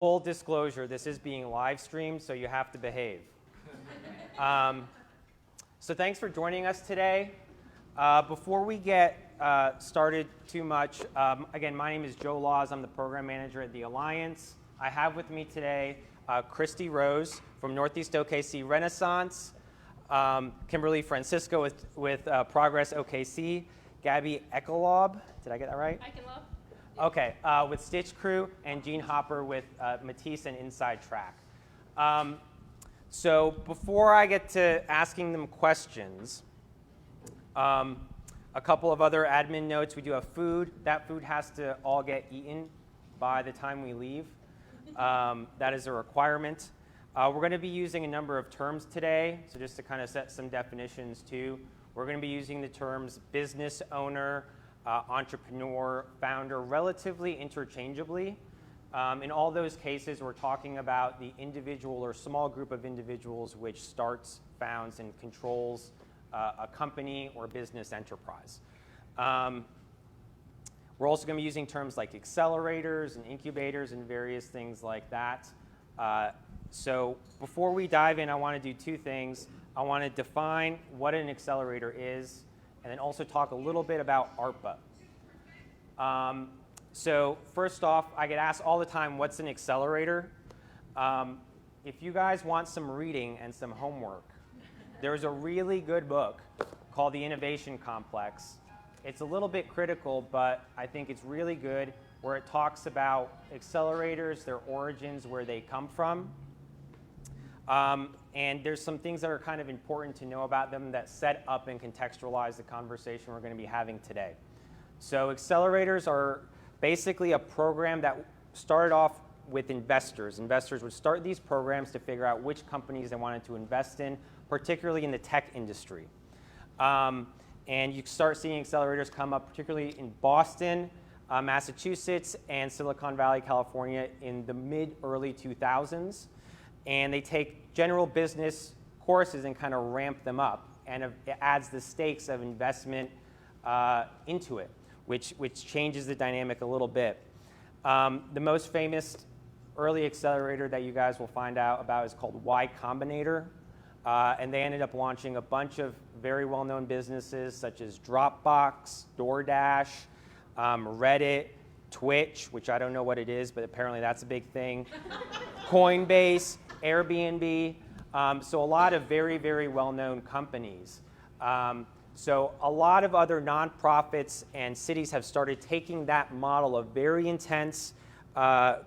Full disclosure, this is being live streamed, so you have to behave. So thanks for joining us today. Before we get started too much, again, my name is Joe Laws. I'm the program manager at the Alliance. I have with me today Christy Rose from Northeast OKC Renaissance, Kimberly Francisco with Progress OKC, Gaby Eichenlaub, did I get that right? Eichenlaub. Okay, with Stitch Crew, and Gene Hopper with Mettise and Inside Track. So before I get to asking them questions, a couple of other admin notes. We do have food. That food has to all get eaten by the time we leave. That is a requirement. We're going to be using a number of terms today, so just to kind of set some definitions too. We're going to be using the terms business owner, entrepreneur, founder, relatively interchangeably. In all those cases, we're talking about the individual or small group of individuals which starts, founds, and controls a company or business enterprise. We're also going to be using terms like accelerators and incubators and various things like that. So before we dive in, I want to do two things. I want to define what an accelerator is, and then also talk a little bit about ARPA. So first off, I get asked all the time, what's an accelerator? If you guys want some reading and some homework, there's a really good book called The Innovation Complex. It's a little bit critical, but I think it's really good, where it talks about accelerators, their origins, where they come from. And there's some things that are kind of important to know about them that set up and contextualize the conversation we're going to be having today. So accelerators are basically a program that started off with investors. Investors would start these programs to figure out which companies they wanted to invest in, particularly in the tech industry. And you start seeing accelerators come up, particularly in Boston, Massachusetts, and Silicon Valley, California in the mid-early 2000s. And they take general business courses and kind of ramp them up, and it adds the stakes of investment into it, which changes the dynamic a little bit. The most famous early accelerator that you guys will find out about is called Y Combinator, and they ended up launching a bunch of very well-known businesses such as Dropbox, DoorDash, Reddit, Twitch, which I don't know what it is, but apparently that's a big thing, Coinbase, Airbnb, so a lot of very, very well-known companies. So a lot of other nonprofits and cities have started taking that model of very intense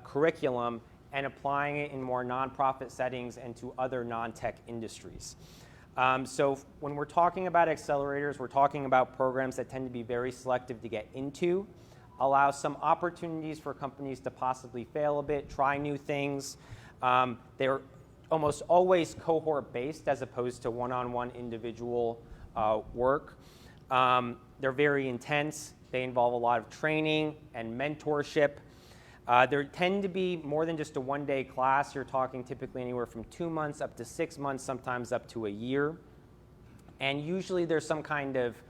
curriculum and applying it in more nonprofit settings and to other non-tech industries. So when we're talking about accelerators, we're talking about programs that tend to be very selective to get into, allow some opportunities for companies to possibly fail a bit, try new things. They're almost always cohort-based as opposed to one-on-one individual work. They're very intense. They involve a lot of training and mentorship. There tend to be more than just a one-day class. You're talking typically anywhere from 2 months up to 6 months, sometimes up to a year. And usually there's some kind of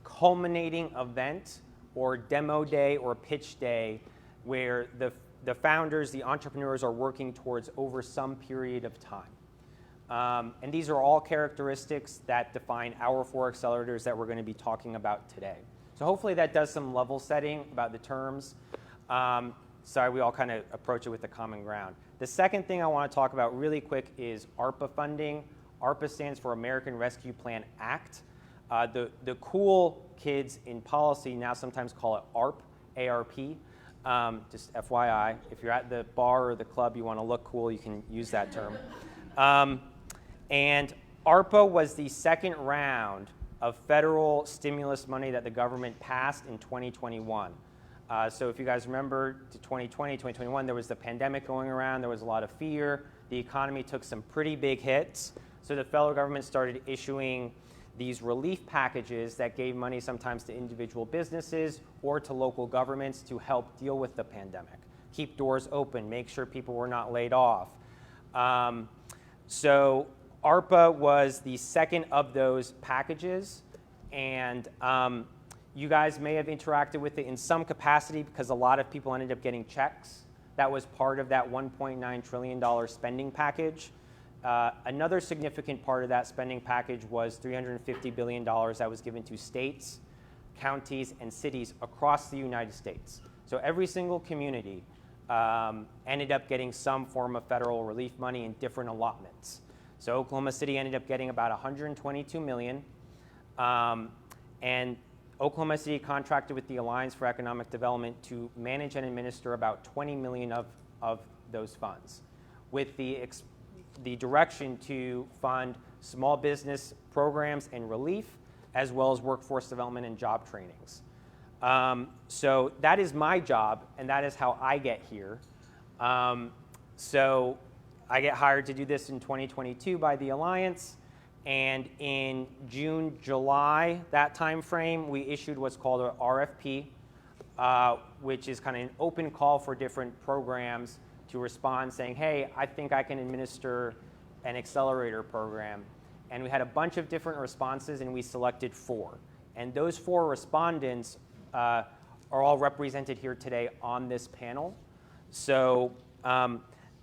culminating event or demo day or pitch day where the founders, the entrepreneurs are working towards over some period of time. And these are all characteristics that define our 4 accelerators that we're going to be talking about today. So hopefully that does some level setting about the terms. Sorry, we all kind of approach it with the common ground. The second thing I want to talk about really quick is ARPA funding. ARPA stands for American Rescue Plan Act. The cool kids in policy now sometimes call it ARP, A-R-P. Just FYI, if you're at the bar or the club, you want to look cool, you can use that term. And ARPA was the second round of federal stimulus money that the government passed in 2021. So if you guys remember, to 2020, 2021, there was the pandemic going around, there was a lot of fear, the economy took some pretty big hits, so the federal government started issuing these relief packages that gave money sometimes to individual businesses or to local governments to help deal with the pandemic, keep doors open, make sure people were not laid off. So ARPA was the second of those packages, and you guys may have interacted with it in some capacity because a lot of people ended up getting checks That was part of that $1.9 trillion spending package. Another significant part of that spending package was $350 billion that was given to states, counties, and cities across the United States. So every single community ended up getting some form of federal relief money in different allotments. So Oklahoma City ended up getting about $122 million, and Oklahoma City contracted with the Alliance for Economic Development to manage and administer about $20 million of those funds, with the direction to fund small business programs and relief, as well as workforce development and job trainings. So that is my job, and that is how I get here. So I get hired to do this in 2022 by the Alliance, and in June, July, that time frame, we issued what's called an RFP, which is kind of an open call for different programs to respond saying, hey, I think I can administer an accelerator program. And we had a bunch of different responses, and we selected 4. And those 4 respondents are all represented here today on this panel. So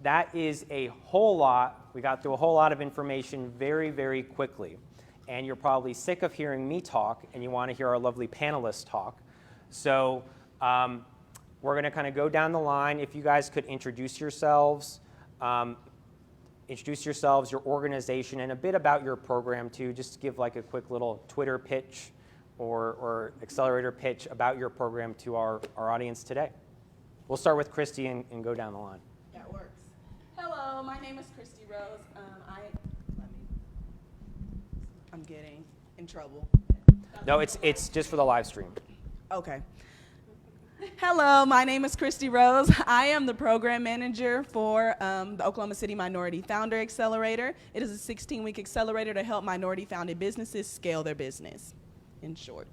that is a whole lot. We got through a whole lot of information very, very quickly. And you're probably sick of hearing me talk, and you want to hear our lovely panelists talk. So we're going to kind of go down the line. If you guys could introduce yourselves, your organization, and a bit about your program too, just to give like a quick little Twitter pitch or accelerator pitch about your program to our audience today. We'll start with Christy and go down the line. That works. Hello, my name is Christy Rose. I'm getting in trouble. No, it's just for the live stream. Okay. Hello, my name is Christy Rose. I am the program manager for the Oklahoma City Minority Founder Accelerator. It is a 16-week accelerator to help minority-founded businesses scale their business, in short.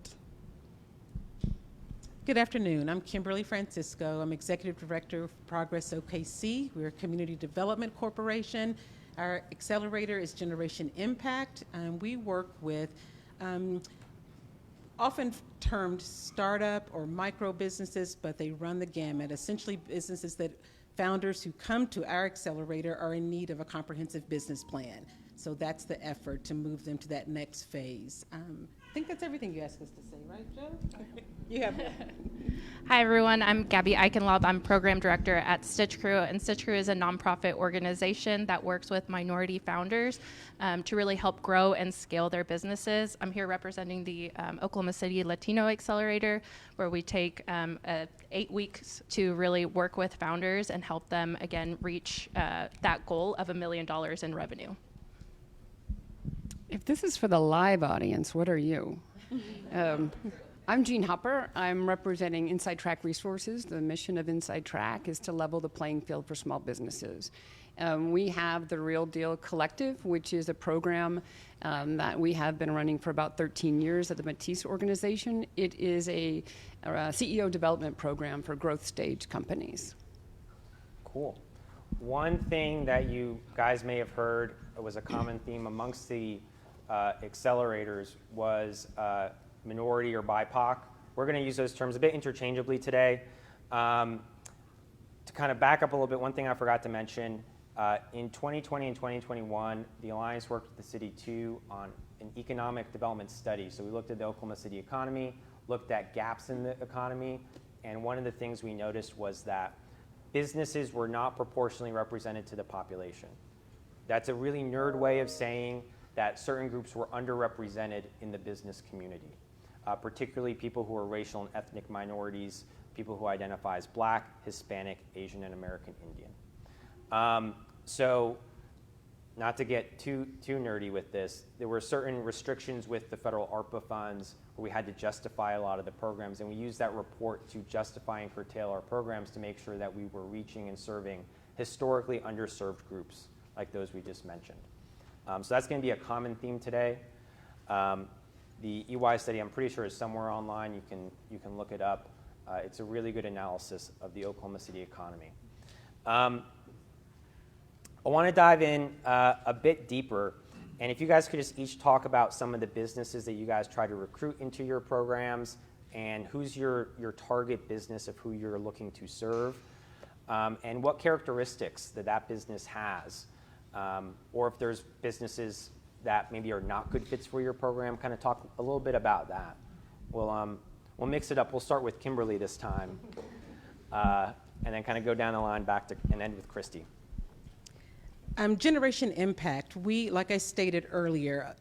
Good afternoon. I'm Kimberly Francisco. I'm Executive Director of Progress OKC. We're a community development corporation. Our accelerator is Generation Impact, and we work with often termed startup or micro businesses, but they run the gamut. Essentially businesses that founders who come to our accelerator are in need of a comprehensive business plan. So that's the effort to move them to that next phase. I think that's everything you asked us to say, right, Joe? You have Hi, everyone. I'm Gaby Eichenlaub. I'm Program Director at Stitch Crew, and Stitch Crew is a nonprofit organization that works with minority founders to really help grow and scale their businesses. I'm here representing the Oklahoma City Latino Accelerator, where we take 8 weeks to really work with founders and help them, again, reach that goal of $1 million in revenue. If this is for the live audience, what are you? I'm Jean Hopper. I'm representing Inside Track Resources. The mission of Inside Track is to level the playing field for small businesses. We have the Real Deal Collective, which is a program that we have been running for about 13 years at the Mettise organization. It is a CEO development program for growth stage companies. Cool. One thing that you guys may have heard was a common theme amongst the accelerators was minority or BIPOC. We're going to use those terms a bit interchangeably today. To kind of back up a little bit, one thing I forgot to mention, in 2020 and 2021, the Alliance worked with the city too on an economic development study. So we looked at the Oklahoma City economy, looked at gaps in the economy, and one of the things we noticed was that businesses were not proportionally represented to the population. That's a really nerd way of saying that certain groups were underrepresented in the business community, particularly people who are racial and ethnic minorities, people who identify as Black, Hispanic, Asian, and American Indian. So not to get too nerdy with this, there were certain restrictions with the federal ARPA funds where we had to justify a lot of the programs, and we used that report to justify and curtail our programs to make sure that we were reaching and serving historically underserved groups like those we just mentioned. So that's going to be a common theme today. The EY study, I'm pretty sure, is somewhere online. You can look it up. It's a really good analysis of the Oklahoma City economy. I want to dive in a bit deeper, and if you guys could just each talk about some of the businesses that you guys try to recruit into your programs and who's your target business of who you're looking to serve. and what characteristics that business has, or if there's businesses that maybe are not good fits for your program, kind of talk a little bit about that. We'll mix it up. We'll start with Kimberly this time, and then kind of go down the line back to and end with Christy. Generation impact, like I stated earlier,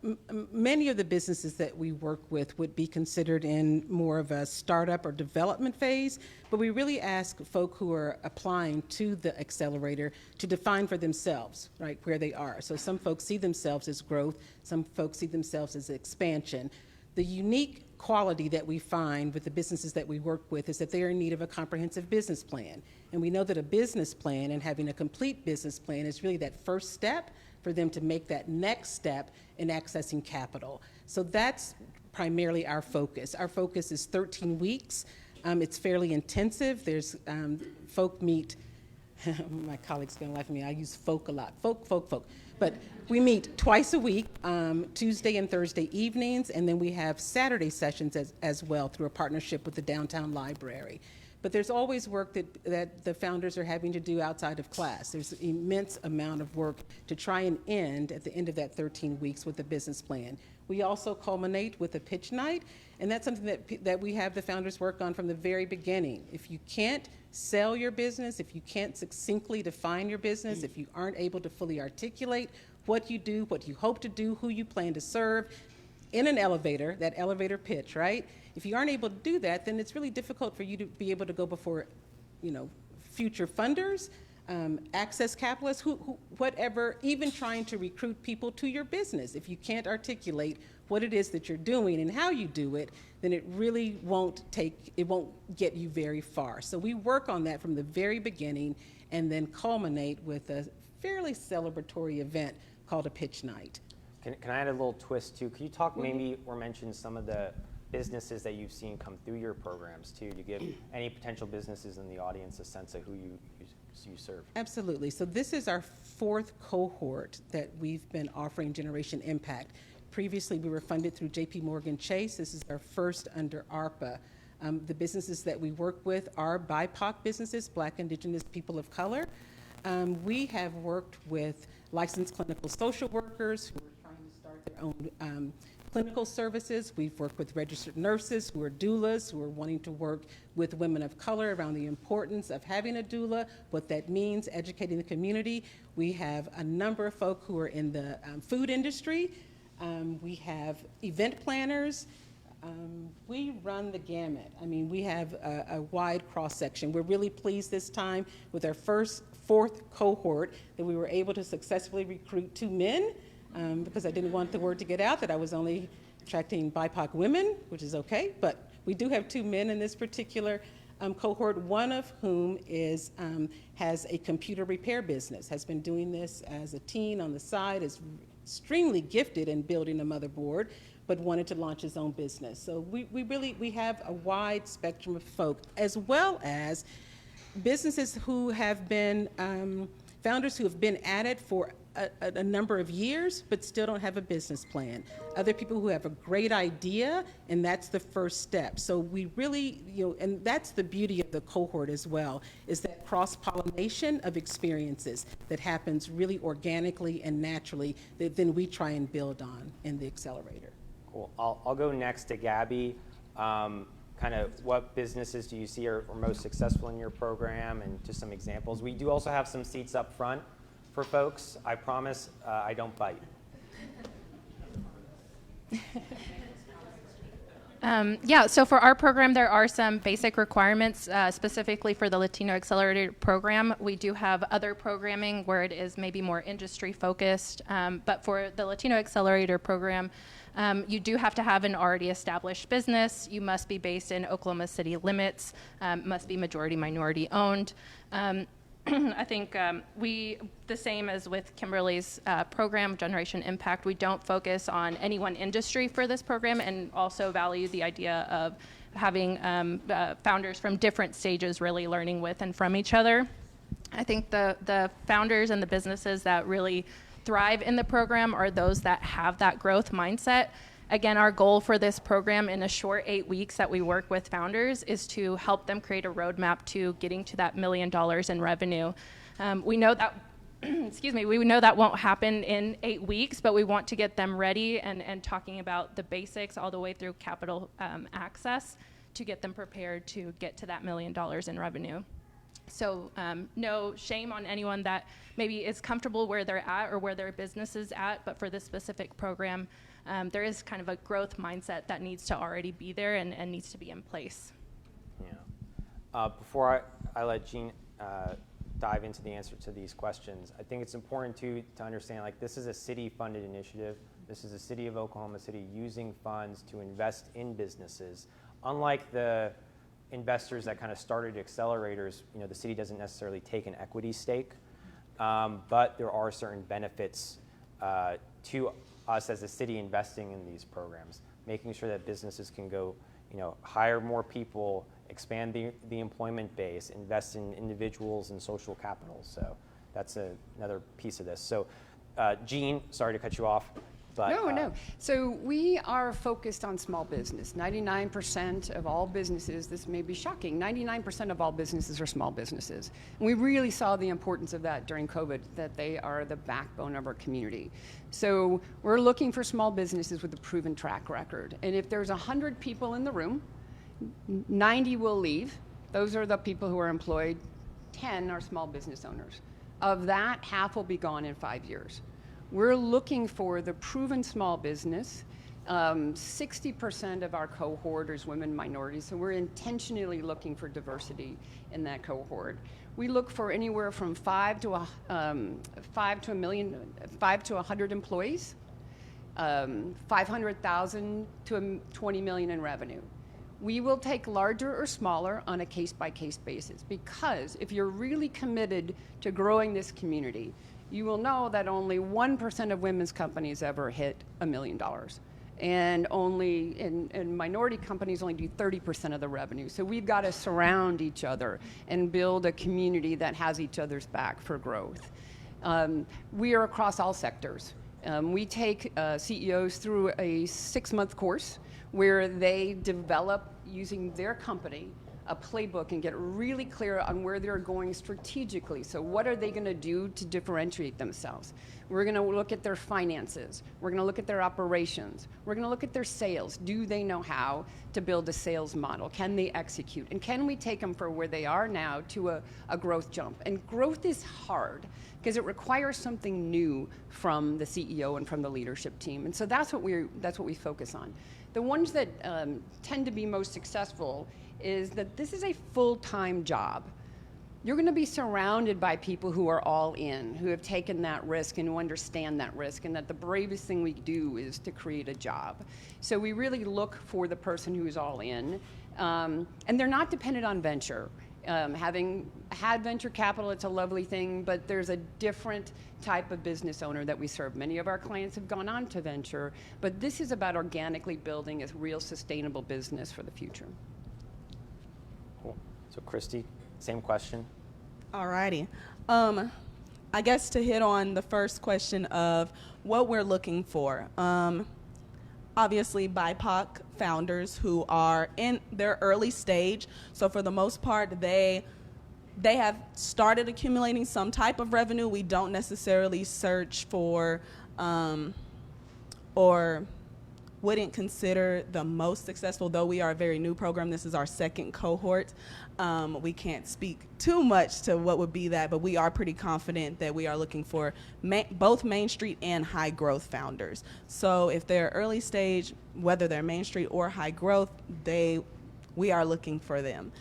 many of the businesses that we work with would be considered in more of a startup or development phase, but we really ask folk who are applying to the accelerator to define for themselves, right, where they are. So some folks see themselves as growth, some folks see themselves as expansion. The unique quality that we find with the businesses that we work with is that they are in need of a comprehensive business plan. And we know that a business plan and having a complete business plan is really that first step for them to make that next step in accessing capital. So that's primarily our focus. Our focus is 13 weeks. It's fairly intensive. There's folk meet. My colleague's going to laugh at me. I use folk a lot. Folk. But we meet twice a week, Tuesday and Thursday evenings, and then we have Saturday sessions as well through a partnership with the downtown library. But there's always work that the founders are having to do outside of class. There's an immense amount of work to try and end at the end of that 13 weeks with a business plan. We also culminate with a pitch night, and that's something that we have the founders work on from the very beginning. If you can't sell your business, if you can't succinctly define your business, if you aren't able to fully articulate what you do, what you hope to do, who you plan to serve, in an elevator, that elevator pitch, right? If you aren't able to do that, then it's really difficult for you to be able to go before, future funders, access capitalists, whatever, even trying to recruit people to your business. If you can't articulate what it is that you're doing and how you do it, then it really won't get you very far. So we work on that from the very beginning and then culminate with a fairly celebratory event called a pitch night. Can I add a little twist too? Can you talk maybe or mention some of the businesses that you've seen come through your programs too, to give any potential businesses in the audience a sense of who you serve? Absolutely. So this is our fourth cohort that we've been offering Generation Impact. Previously, we were funded through JP Morgan Chase. This is our first under ARPA. The businesses that we work with are BIPOC businesses, Black, Indigenous, people of color. We have worked with licensed clinical social workers who are trying to start their own clinical services. We've worked with registered nurses who are doulas, who are wanting to work with women of color around the importance of having a doula, what that means, educating the community. We have a number of folk who are in the food industry. We have event planners. We run the gamut. I mean, we have a wide cross-section. We're really pleased this time with our fourth cohort that we were able to successfully recruit 2 men, because I didn't want the word to get out that I was only attracting BIPOC women, which is okay, but we do have 2 men in this particular cohort, one of whom has a computer repair business, has been doing this as a teen on the side, is extremely gifted in building a motherboard, but wanted to launch his own business. So we have a wide spectrum of folk, as well as businesses who have been, founders who have been at it for a number of years, but still don't have a business plan. Other people who have a great idea, and that's the first step. So we really, and that's the beauty of the cohort as well, is that cross-pollination of experiences that happens really organically and naturally that then we try and build on in the accelerator. Cool. I'll go next to Gaby. Kind of what businesses do you see are most successful in your program, and just some examples. We do also have some seats up front for folks. I promise I don't bite. So for our program, there are some basic requirements specifically for the Latino Accelerator program. We do have other programming where it is maybe more industry focused, but for the Latino Accelerator program, you do have to have an already established business. You must be based in Oklahoma City limits, must be majority minority owned. I think the same as with Kimberly's program, Generation Impact, we don't focus on any one industry for this program, and also value the idea of having founders from different stages really learning with and from each other. I think the founders and the businesses that really thrive in the program are those that have that growth mindset. Again, our goal for this program in a short 8 weeks that we work with founders is to help them create a roadmap to getting to that $1 million in revenue. We know that excuse me, we know that won't happen in 8 weeks, but we want to get them ready and talking about the basics all the way through capital access to get them prepared to get to that $1 million in revenue. So no shame on anyone that maybe is comfortable where they're at or where their business is at, but for this specific program, there is kind of a growth mindset that needs to already be there and needs to be in place. Yeah. Before I let Jean dive into the answer to these questions, I think it's important to understand, like, this is a city-funded initiative. This is the city of Oklahoma City using funds to invest in businesses. Unlike the investors that kind of started accelerators, you know, the city doesn't necessarily take an equity stake, but there are certain benefits to us as a city investing in these programs, making sure that businesses can go, you know, hire more people, expand the employment base, invest in individuals and social capital. So that's another piece of this. So Jean, sorry to cut you off. But, No. So we are focused on small business. 99% of all businesses, this may be shocking, 99% of all businesses are small businesses. And we really saw the importance of that during COVID, that they are the backbone of our community. So we're looking for small businesses with a proven track record. And if there's 100 people in the room, 90 will leave. Those are the people who are employed. 10 are small business owners. Of that, half will be gone in 5 years. We're looking for the proven small business. 60% of our cohort is women minorities, so we're intentionally looking for diversity in that cohort. We look for anywhere from 5 to 100 employees, 500,000 to 20 million in revenue. We will take larger or smaller on a case-by-case basis, because if you're really committed to growing this community, you will know that only 1% of women's companies ever hit $1 million. And only in minority companies only do 30% of the revenue. So we've got to surround each other and build a community that has each other's back for growth. We are across all sectors. We take CEOs through a 6-month course where they develop, using their company, a playbook and get really clear on where they're going strategically. So what are they going to do to differentiate themselves? We're going to look at their finances. We're going to look at their operations. We're going to look at their sales. Do they know how to build a sales model? Can they execute? And can we take them from where they are now to a growth jump? And growth is hard because it requires something new from the CEO and from the leadership team. And so that's what we focus on. The ones that tend to be most successful is that this is a full-time job. You're going to be surrounded by people who are all in, who have taken that risk and who understand that risk, and that the bravest thing we do is to create a job. So we really look for the person who's all in, and they're not dependent on venture. Having had venture capital, it's a lovely thing, but there's a different type of business owner that we serve. Many of our clients have gone on to venture, but this is about organically building a real sustainable business for the future. Cool. So Christy, same question. Alrighty. I guess to hit on the first question of what we're looking for. Obviously BIPOC founders who are in their early stage. So for the most part, they have started accumulating some type of revenue. We don't necessarily search for or wouldn't consider the most successful, though we are a very new program. This is our second cohort. We can't speak too much to what would be that, but we are pretty confident that we are looking for both Main Street and high growth founders. So if they're early stage, whether they're Main Street or high growth, we are looking for them.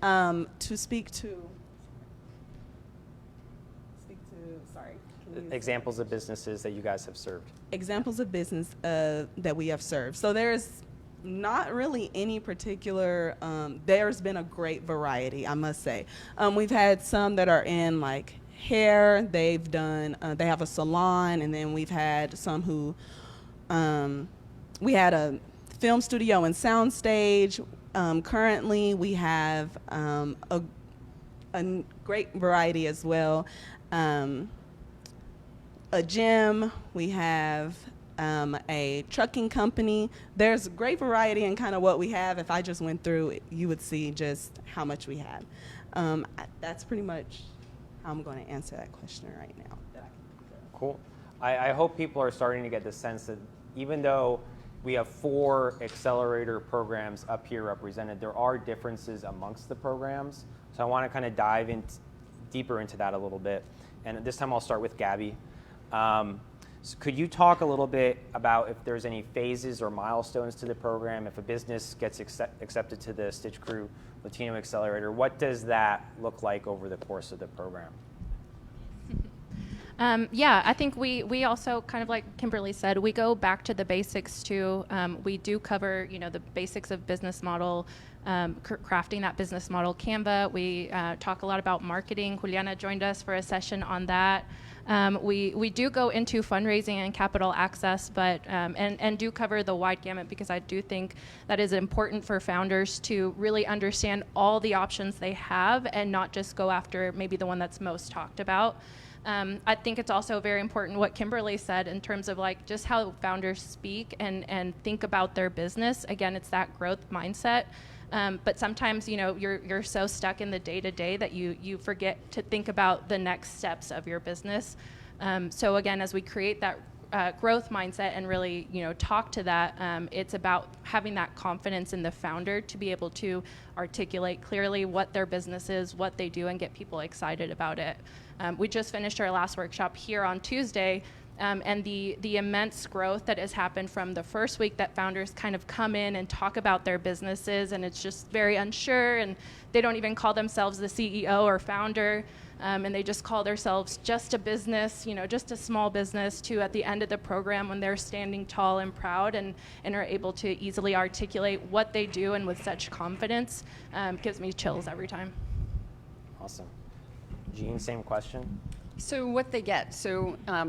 To speak to, sorry. Examples of businesses that you guys have served. Examples of business that we have served. So there's not really any particular, there's been a great variety, I must say. We've had some that are in like hair, they have a salon, and then we've had some who, we had a film studio and sound stage. Currently we have a great variety as well. A gym, we have a trucking company. There's great variety in kind of what we have. If I just went through, you would see just how much we have. That's pretty much how I'm going to answer that question right now. Cool. I hope people are starting to get the sense that even though we have 4 accelerator programs up here represented, there are differences amongst the programs. So I want to kind of dive in deeper into that a little bit. And this time I'll start with Gaby. So could you talk a little bit about if there's any phases or milestones to the program? If a business gets accepted to the Stitch Crew Latino Accelerator, what does that look like over the course of the program? Yeah, I think we also, kind of like Kimberly said, we go back to the basics too. We do cover, the basics of business model, crafting that business model Canva. We talk a lot about marketing. Juliana joined us for a session on that. We do go into fundraising and capital access, but and do cover the wide gamut, because I do think that is important for founders to really understand all the options they have and not just go after maybe the one that's most talked about. I think it's also very important what Kimberly said in terms of like just how founders speak and think about their business. Again, it's that growth mindset. But sometimes, you're so stuck in the day-to-day that you forget to think about the next steps of your business. So again, as we create that growth mindset and really, talk to that, it's about having that confidence in the founder to be able to articulate clearly what their business is, what they do, and get people excited about it. We just finished our last workshop here on Tuesday, and the immense growth that has happened from the first week that founders kind of come in and talk about their businesses, and it's just very unsure, and they don't even call themselves the CEO or founder, and they just call themselves just a business, just a small business, to at the end of the program when they're standing tall and proud and are able to easily articulate what they do and with such confidence. Gives me chills every time. Awesome. Jean, same question. So what they get,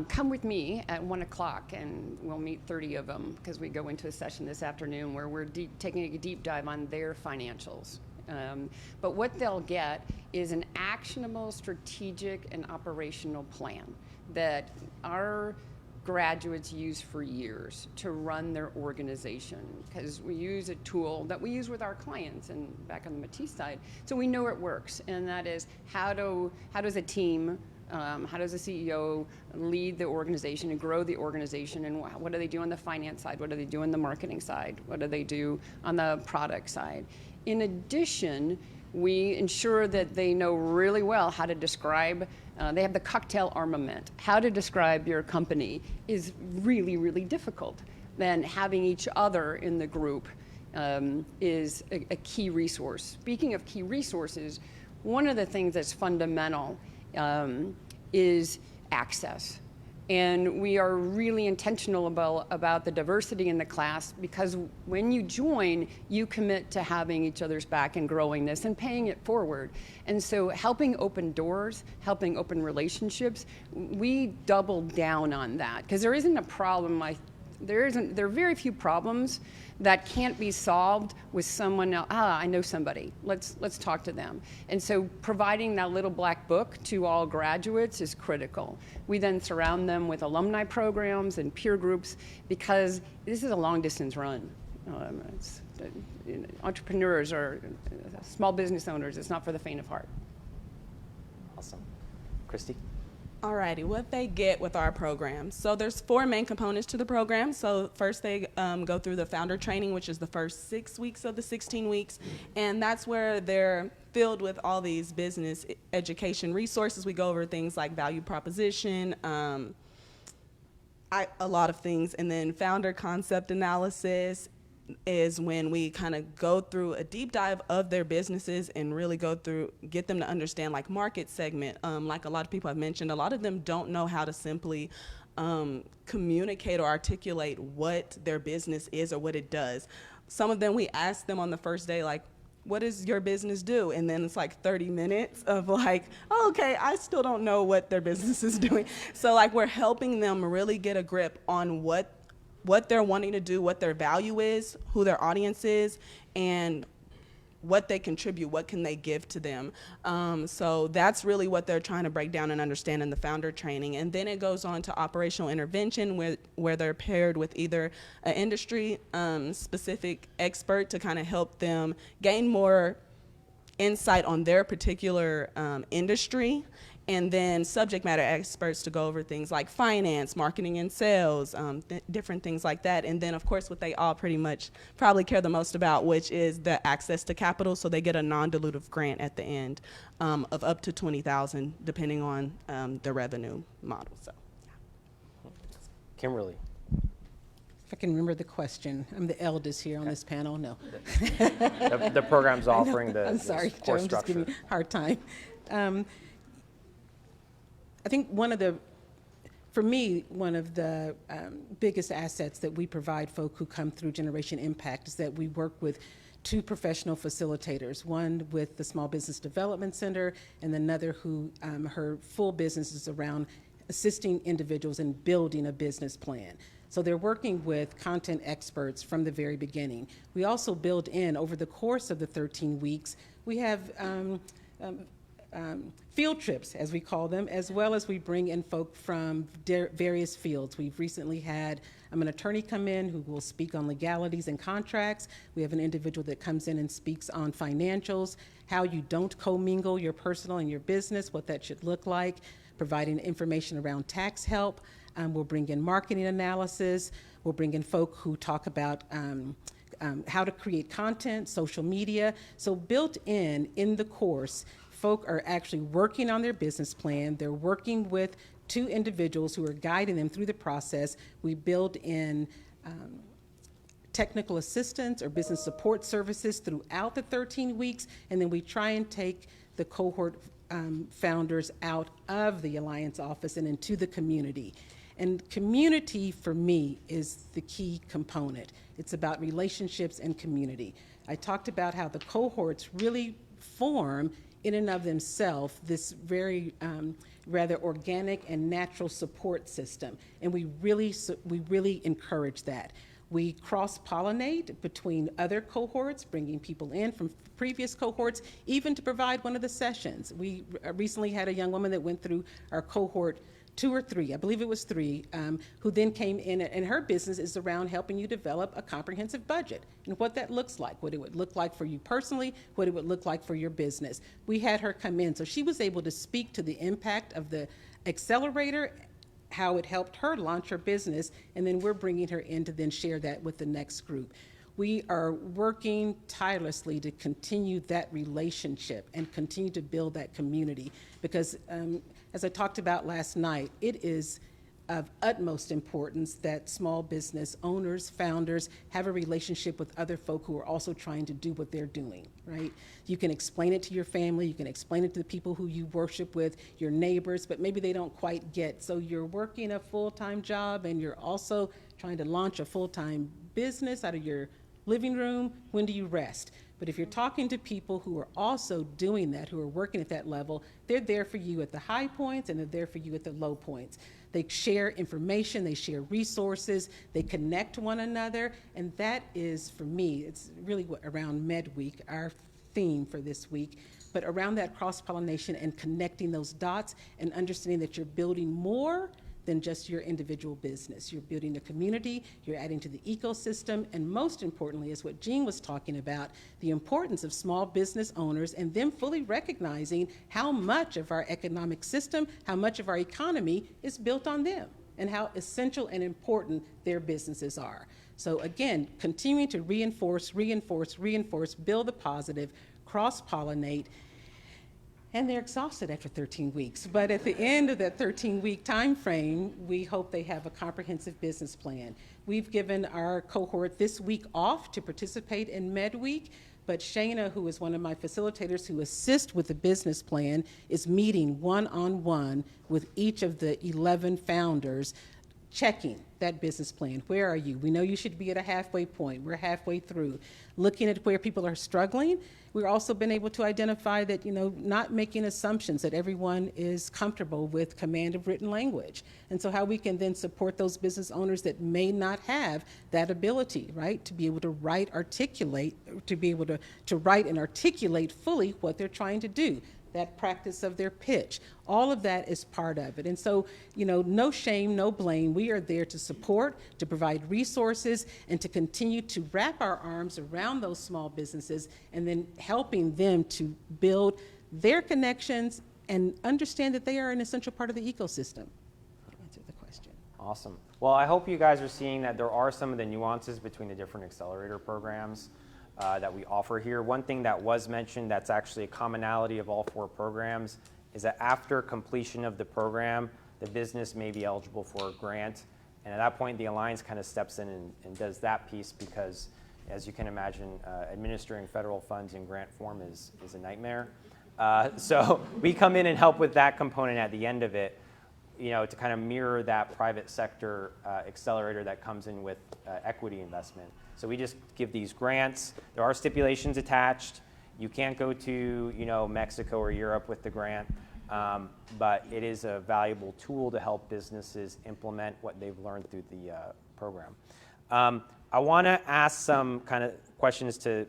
come with me at 1 o'clock and we'll meet 30 of them, because we go into a session this afternoon where we're taking a deep dive on their financials. But what they'll get is an actionable, strategic, and operational plan that our graduates use for years to run their organization, because we use a tool that we use with our clients and back on the Mettise side, so we know it works. And that is how does a team, how does a CEO lead the organization and grow the organization, and what do they do on the finance side, what do they do on the marketing side, what do they do on the product side. In addition, we ensure that they know really well how to describe, they have the cocktail armament. How to describe your company is really, really difficult. Then having each other in the group is a key resource. Speaking of key resources, one of the things that's fundamental is access. And we are really intentional about the diversity in the class, because when you join, you commit to having each other's back and growing this and paying it forward. And so helping open doors, helping open relationships, we double down on that, because there isn't a problem. There are very few problems that can't be solved with someone else. I know somebody. Let's talk to them. And so providing that little black book to all graduates is critical. We then surround them with alumni programs and peer groups, because this is a long distance run. Entrepreneurs or small business owners, it's not for the faint of heart. Awesome. Christy? Alrighty, what they get with our program. So there's 4 main components to the program. So first they go through the founder training, which is the first 6 weeks of the 16 weeks. And that's where they're filled with all these business education resources. We go over things like value proposition, a lot of things. And then founder concept analysis is when we kind of go through a deep dive of their businesses and really get them to understand like market segment. Like a lot of people have mentioned, a lot of them don't know how to simply communicate or articulate what their business is or what it does. Some of them, we ask them on the first day, like, what does your business do? And then it's like 30 minutes of like, oh, okay, I still don't know what their business is doing. So like we're helping them really get a grip on what they're wanting to do, what their value is, who their audience is, and what they contribute, what can they give to them. So that's really what they're trying to break down and understand in the founder training. And then it goes on to operational intervention where they're paired with either an industry specific expert to kind of help them gain more insight on their particular industry, and then subject matter experts to go over things like finance, marketing and sales, different things like that. And then of course what they all pretty much probably care the most about, which is the access to capital. So they get a non-dilutive grant at the end of up to $20,000 depending on the revenue model. So, yeah. Kimberly. If I can remember the question. I'm the eldest here on this panel. No. The program's offering the I'm sorry, course Joe, I'm just structure. giving you a hard time. I think for me, one of the biggest assets that we provide folk who come through Generation Impact is that we work with 2 professional facilitators, one with the Small Business Development Center and another who her full business is around assisting individuals in building a business plan. So they're working with content experts from the very beginning. We also build in, over the course of the 13 weeks, we have field trips, as we call them, as well as we bring in folk from various fields. We've recently had an attorney come in who will speak on legalities and contracts. We have an individual that comes in and speaks on financials, how you don't commingle your personal and your business, what that should look like, providing information around tax help. We'll bring in marketing analysis. We'll bring in folk who talk about how to create content, social media. So built in the course, folk are actually working on their business plan. They're working with 2 individuals who are guiding them through the process. We build in technical assistance or business support services throughout the 13 weeks, and then we try and take the cohort founders out of the Alliance office and into the community. And community, for me, is the key component. It's about relationships and community. I talked about how the cohorts really form in and of themselves this very rather organic and natural support system. And we really encourage that. We cross-pollinate between other cohorts, bringing people in from previous cohorts, even to provide one of the sessions. We recently had a young woman that went through our cohort 2 or 3, I believe it was 3, who then came in, and her business is around helping you develop a comprehensive budget and what that looks like, what it would look like for you personally, what it would look like for your business. We had her come in, so she was able to speak to the impact of the Accelerator, how it helped her launch her business, and then we're bringing her in to then share that with the next group. We are working tirelessly to continue that relationship and continue to build that community because, as I talked about last night, it is of utmost importance that small business owners, founders, have a relationship with other folk who are also trying to do what they're doing, right? You can explain it to your family, you can explain it to the people who you worship with, your neighbors, but maybe they don't quite get. So you're working a full-time job and you're also trying to launch a full-time business out of your living room. When do you rest? But if you're talking to people who are also doing that, who are working at that level, they're there for you at the high points and they're there for you at the low points. They share information, they share resources, they connect one another, and that is, for me, it's really around Med Week, our theme for this week, but around that cross-pollination and connecting those dots and understanding that you're building more than just your individual business. You're building a community, you're adding to the ecosystem, and most importantly is what Jean was talking about, the importance of small business owners and them fully recognizing how much of our economic system, how much of our economy is built on them, and how essential and important their businesses are. So again, continuing to reinforce, build the positive, cross-pollinate, and they're exhausted after 13 weeks. But at the end of that 13-week time frame, we hope they have a comprehensive business plan. We've given our cohort this week off to participate in Med Week, but Shayna, who is one of my facilitators who assists with the business plan, is meeting one-on-one with each of the 11 founders checking that business plan. Where are you? We know you should be at a halfway point. We're halfway through. Looking at where people are struggling, we've also been able to identify that, not making assumptions that everyone is comfortable with command of written language. And so how we can then support those business owners that may not have that ability, right, to be able to write and articulate fully what they're trying to do. That practice of their pitch, all of that is part of it. And so, no shame, no blame. We are there to support, to provide resources, and to continue to wrap our arms around those small businesses and then helping them to build their connections and understand that they are an essential part of the ecosystem. Answer the question. Awesome. Well, I hope you guys are seeing that there are some of the nuances between the different accelerator programs that we offer here. One thing that was mentioned that's actually a commonality of all 4 programs is that after completion of the program, the business may be eligible for a grant. And at that point, the Alliance kind of steps in and does that piece because, as you can imagine, administering federal funds in grant form is a nightmare. So we come in and help with that component at the end of it, to kind of mirror that private sector accelerator that comes in with equity investment. So we just give these grants. There are stipulations attached. You can't go to, Mexico or Europe with the grant, but it is a valuable tool to help businesses implement what they've learned through the program. I want to ask some kind of questions to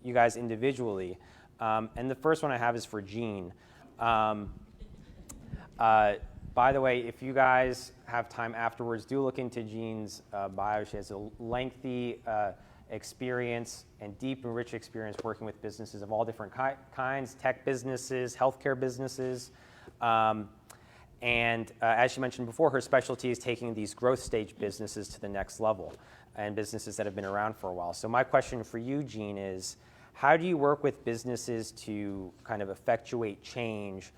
you guys individually, and the first one I have is for Jean. By the way, if you guys have time afterwards, do look into Jean's bio. She has a lengthy experience and deep and rich experience working with businesses of all different kinds, tech businesses, healthcare businesses. And as she mentioned before, her specialty is taking these growth stage businesses to the next level and businesses that have been around for a while. So my question for you, Jean, is how do you work with businesses to kind of effectuate change,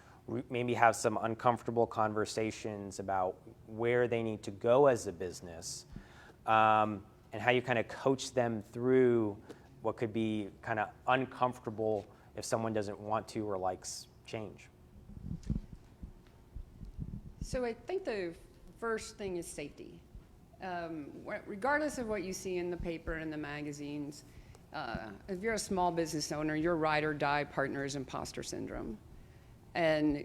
maybe have some uncomfortable conversations about where they need to go as a business, and how you kind of coach them through what could be kind of uncomfortable if someone doesn't want to or likes change? So I think the first thing is safety. Regardless of what you see in the paper and the magazines, if you're a small business owner, your ride or die partner is imposter syndrome. And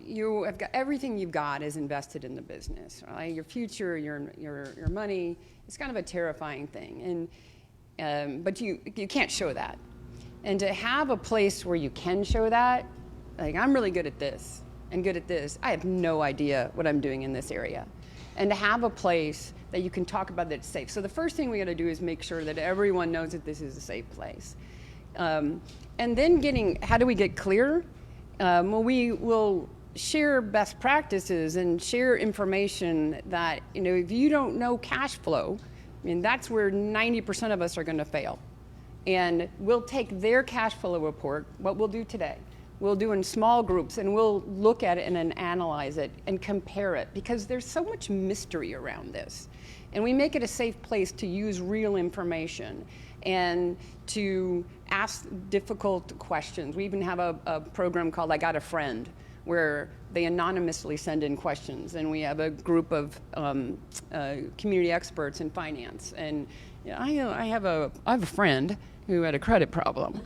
you have got everything you've got is invested in the business, right? Your future, your money. It's kind of a terrifying thing, but you can't show that. And to have a place where you can show that, like I'm really good at this and good at this. I have no idea what I'm doing in this area, and to have a place that you can talk about that's safe. So the first thing we got to do is make sure that everyone knows that this is a safe place, and then how do we get clear? Well, we will share best practices and share information that, if you don't know cash flow, that's where 90% of us are going to fail. And we'll take their cash flow report, what we'll do today, we'll do in small groups, and we'll look at it and then analyze it and compare it, because there's so much mystery around this. And we make it a safe place to use real information and to ask difficult questions. We even have a program called I Got a Friend, where they anonymously send in questions, and we have a group of community experts in finance. And I have a friend who had a credit problem,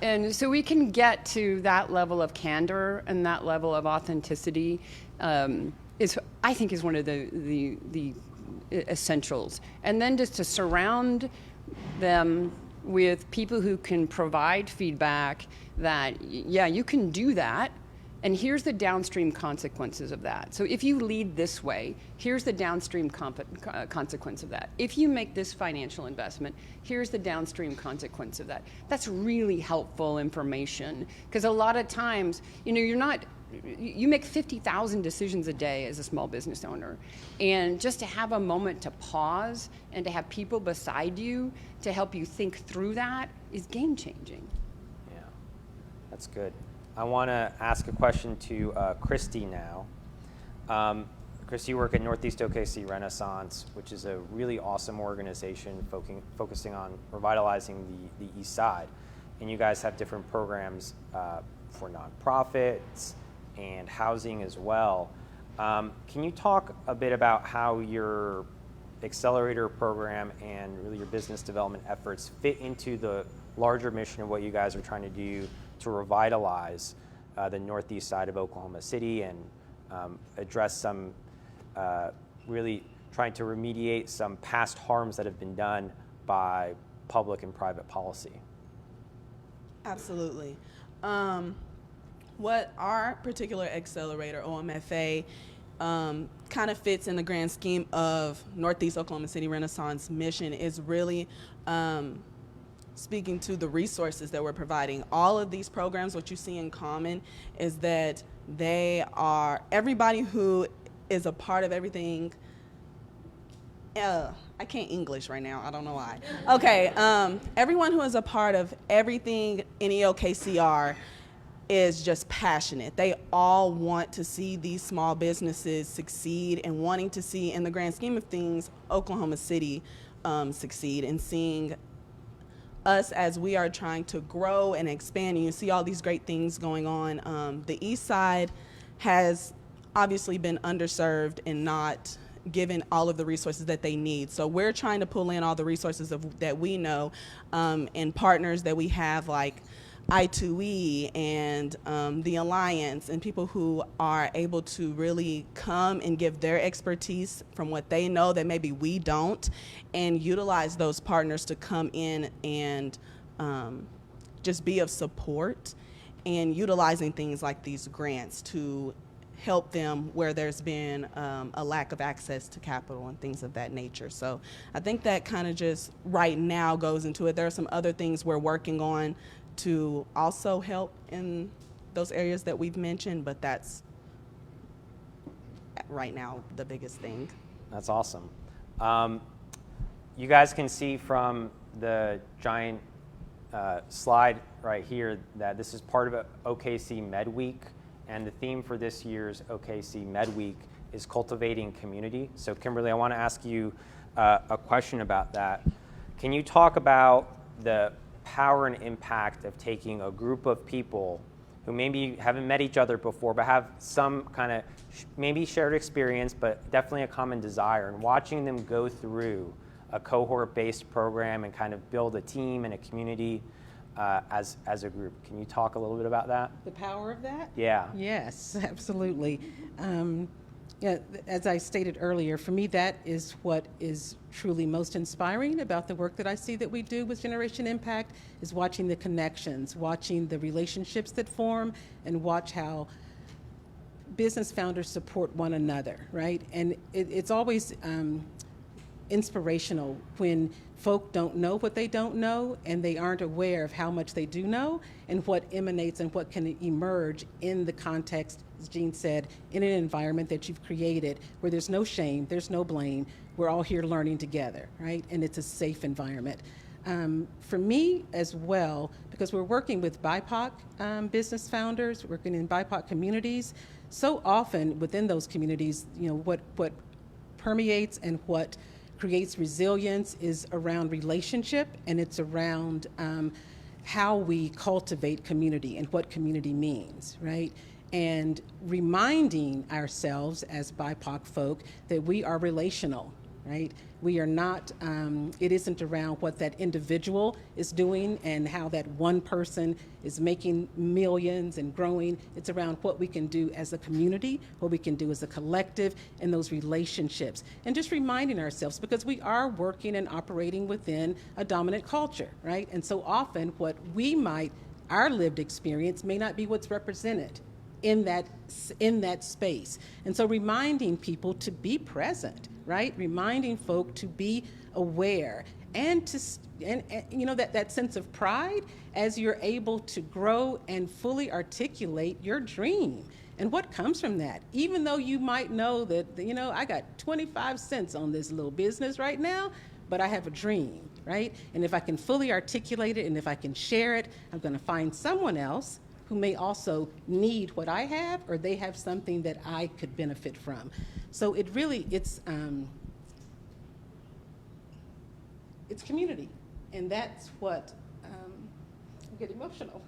and so we can get to that level of candor and that level of authenticity. I think is one of the essentials, and then just to surround them with people who can provide feedback that, yeah, you can do that, and here's the downstream consequences of that. So if you lead this way, here's the downstream consequence of that. If you make this financial investment, here's the downstream consequence of that. That's really helpful information, because a lot of times, you make 50,000 decisions a day as a small business owner, and just to have a moment to pause and to have people beside you to help you think through that is game changing. Yeah, that's good. I want to ask a question to Christy now. Christy, you work at Northeast OKC Renaissance, which is a really awesome organization focusing on revitalizing the East Side, and you guys have different programs for nonprofits and housing as well. Can you talk a bit about how your Accelerator program and really your business development efforts fit into the larger mission of what you guys are trying to do to revitalize the northeast side of Oklahoma City and address some, really trying to remediate some past harms that have been done by public and private policy? Absolutely. What our particular accelerator, OMFA, kind of fits in the grand scheme of Northeast Oklahoma City Renaissance mission is really speaking to the resources that we're providing. All of these programs, what you see in common is that they are, everybody who is a part of everything, I can't English right now, I don't know why. Okay, everyone who is a part of everything NEOKC is just passionate. They all want to see these small businesses succeed and wanting to see, in the grand scheme of things, Oklahoma City succeed, and seeing us as we are trying to grow and expand. And you see all these great things going on. The East Side has obviously been underserved and not given all of the resources that they need. So we're trying to pull in all the resources that we know, and partners that we have like I2E and the Alliance, and people who are able to really come and give their expertise from what they know that maybe we don't, and utilize those partners to come in and just be of support, and utilizing things like these grants to help them where there's been a lack of access to capital and things of that nature. So I think that kind of just right now goes into it. There are some other things we're working on to also help in those areas that we've mentioned, but that's right now the biggest thing. That's awesome. You guys can see from the giant slide right here that this is part of OKC Med Week, and the theme for this year's OKC Med Week is cultivating community. So Kimberly, I want to ask you a question about that. Can you talk about the power and impact of taking a group of people who maybe haven't met each other before but have some kind of maybe shared experience but definitely a common desire, and watching them go through a cohort-based program and kind of build a team and a community as a group? Can you talk a little bit about that? The power of that? Yeah. Yes, absolutely. Yeah, as I stated earlier, for me, that is what is truly most inspiring about the work that I see that we do with Generation Impact, is watching the connections, watching the relationships that form, and watch how business founders support one another, right? And it's always inspirational when folk don't know what they don't know, and they aren't aware of how much they do know and what emanates and what can emerge in the context, as Jean said, in an environment that you've created where there's no shame, there's no blame. We're all here learning together, right? And it's a safe environment. For me as well, because we're working with BIPOC business founders, working in BIPOC communities, so often within those communities, you know, what permeates and what creates resilience is around relationship, and it's around how we cultivate community and what community means, right? And reminding ourselves as BIPOC folk that we are relational, right? We are not, it isn't around what that individual is doing and how that one person is making millions and growing. It's around what we can do as a community, what we can do as a collective, and those relationships. And just reminding ourselves, because we are working and operating within a dominant culture, right? And so often what we might, our lived experience may not be what's represented in that space. And so reminding people to be present, right? Reminding folk to be aware, and to you know, that sense of pride as you're able to grow and fully articulate your dream and what comes from that. Even though you might know that, you know, I got 25 cents on this little business right now, but I have a dream, right? And if I can fully articulate it and if I can share it, I'm going to find someone else who may also need what I have, or they have something that I could benefit from. So it really, it's community, and that's what, I get emotional.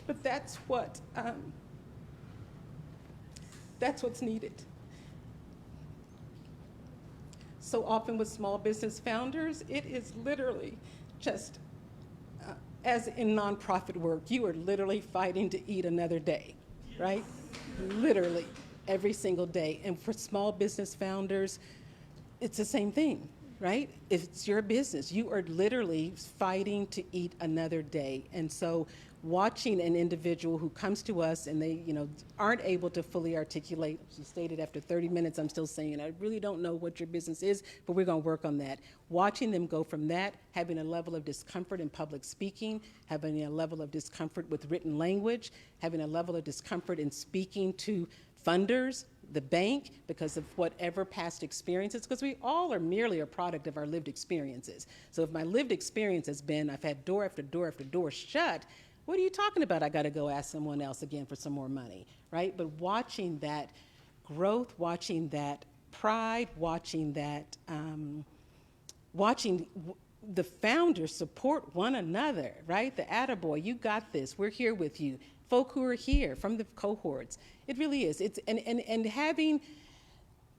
But that's what That's what's needed. So often with small business founders, it is literally just, as in nonprofit work, you are literally fighting to eat another day, right? Literally, every single day. And for small business founders, it's the same thing, right? If it's your business, you are literally fighting to eat another day. And so watching an individual who comes to us and they, aren't able to fully articulate, she stated after 30 minutes, I'm still saying, I really don't know what your business is, but we're gonna work on that. Watching them go from that, having a level of discomfort in public speaking, having a level of discomfort with written language, having a level of discomfort in speaking to funders, the bank, because of whatever past experiences, because we all are merely a product of our lived experiences. So if my lived experience has been, I've had door after door after door shut, what are you talking about? I got to go ask someone else again for some more money, right? But watching that growth, watching that pride, watching that, the founders support one another, right? The attaboy, you got this, we're here with you. Folk who are here from the cohorts, it really is. It's and having